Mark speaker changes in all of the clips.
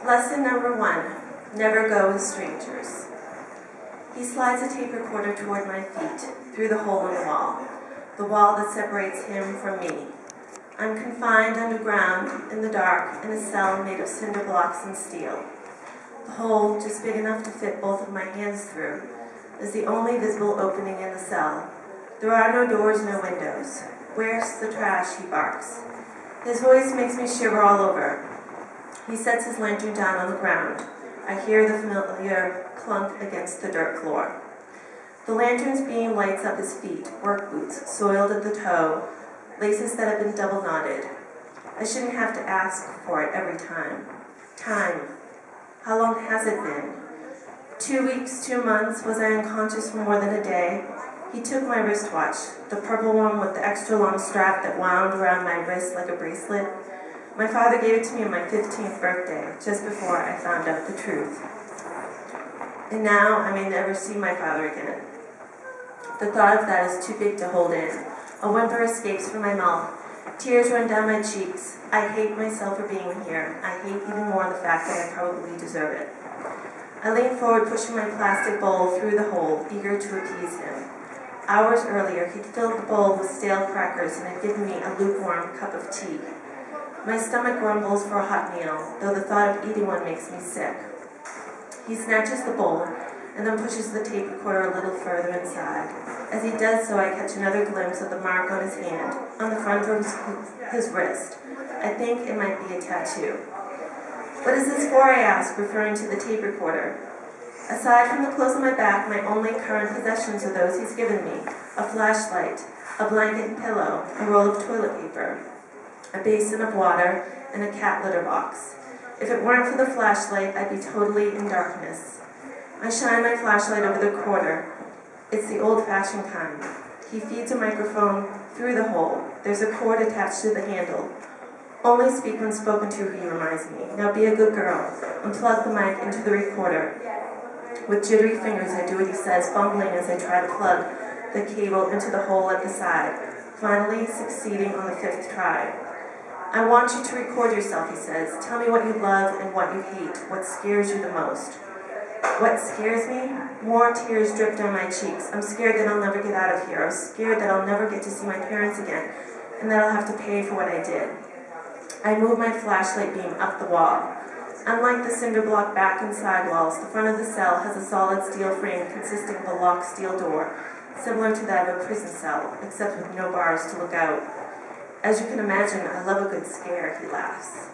Speaker 1: Lesson number 1, never go with strangers. He slides a tape recorder toward my feet, through the hole in the wall that separates him from me. I'm confined underground, in the dark, in a cell made of cinder blocks and steel. The hole, just big enough to fit both of my hands through, is the only visible opening in the cell. There are no doors, no windows. Where's the trash, he barks. His voice makes me shiver all over. He sets his lantern down on the ground. I hear the familiar clunk against the dirt floor. The lantern's beam lights up his feet, work boots, soiled at the toe, laces that have been double knotted. I shouldn't have to ask for it every time. Time. How long has it been? 2 weeks, 2 months? Was I unconscious for more than a day? He took my wristwatch, the purple one with the extra long strap that wound around my wrist like a bracelet. My father gave it to me on my 15th birthday, just before I found out the truth. And now I may never see my father again. The thought of that is too big to hold in. A whimper escapes from my mouth. Tears run down my cheeks. I hate myself for being here. I hate even more the fact that I probably deserve it. I lean forward, pushing my plastic bowl through the hole, eager to appease him. Hours earlier, he'd filled the bowl with stale crackers and had given me a lukewarm cup of tea. My stomach grumbles for a hot meal, though the thought of eating one makes me sick. He snatches the bowl and then pushes the tape recorder a little further inside. As he does so, I catch another glimpse of the mark on his hand, on the front of his wrist. I think it might be a tattoo. What is this for, I ask, referring to the tape recorder. Aside from the clothes on my back, my only current possessions are those he's given me: a flashlight, a blanket and pillow, a roll of toilet paper, a basin of water, and a cat litter box. If it weren't for the flashlight, I'd be totally in darkness. I shine my flashlight over the recorder. It's the old-fashioned kind. He feeds a microphone through the hole. There's a cord attached to the handle. Only speak when spoken to, he reminds me. Now be a good girl and plug the mic into the recorder. With jittery fingers, I do what he says, fumbling as I try to plug the cable into the hole at the side, finally succeeding on the 5th try. I want you to record yourself, he says. Tell me what you love and what you hate, what scares you the most. What scares me? More tears drip down my cheeks. I'm scared that I'll never get out of here. I'm scared that I'll never get to see my parents again, and that I'll have to pay for what I did. I move my flashlight beam up the wall. Unlike the cinder block back and side walls, the front of the cell has a solid steel frame consisting of a locked steel door, similar to that of a prison cell, except with no bars to look out. As you can imagine, I love a good scare, he laughs.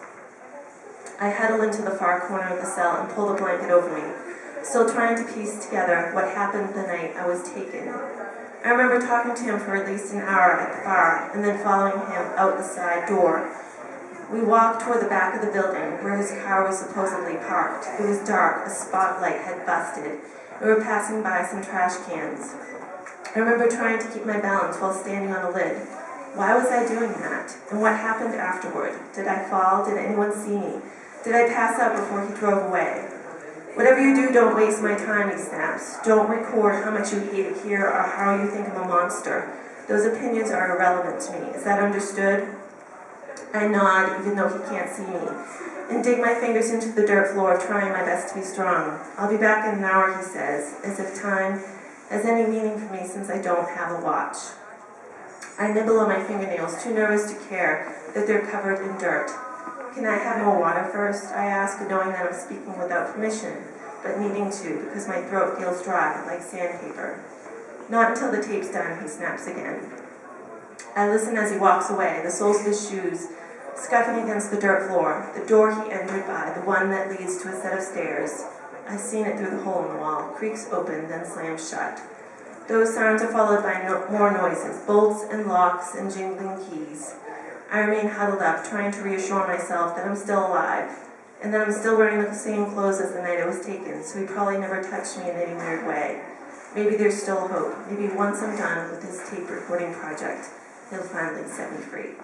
Speaker 1: I huddle into the far corner of the cell and pull the blanket over me, still trying to piece together what happened the night I was taken. I remember talking to him for at least an hour at the bar, and then following him out the side door. We walked toward the back of the building, where his car was supposedly parked. It was dark, a spotlight had busted. We were passing by some trash cans. I remember trying to keep my balance while standing on the lid. Why was I doing that? And what happened afterward? Did I fall? Did anyone see me? Did I pass out before he drove away? Whatever you do, don't waste my time, he snaps. Don't record how much you hate it here or how you think I'm a monster. Those opinions are irrelevant to me. Is that understood? I nod, even though he can't see me, and dig my fingers into the dirt floor, trying my best to be strong. I'll be back in an hour, he says, as if time has any meaning for me since I don't have a watch. I nibble on my fingernails, too nervous to care that they're covered in dirt. Can I have more water first? I ask, knowing that I'm speaking without permission, but needing to, because my throat feels dry, like sandpaper. Not until the tape's done, he snaps again. I listen as he walks away, the soles of his shoes scuffing against the dirt floor, the door he entered by, the one that leads to a set of stairs. I've seen it through the hole in the wall, creaks open, then slams shut. Those sounds are followed by more noises, bolts and locks and jingling keys. I remain huddled up, trying to reassure myself that I'm still alive, and that I'm still wearing the same clothes as the night I was taken, so he probably never touched me in any weird way. Maybe there's still hope. Maybe once I'm done with this tape recording project, he'll finally set me free.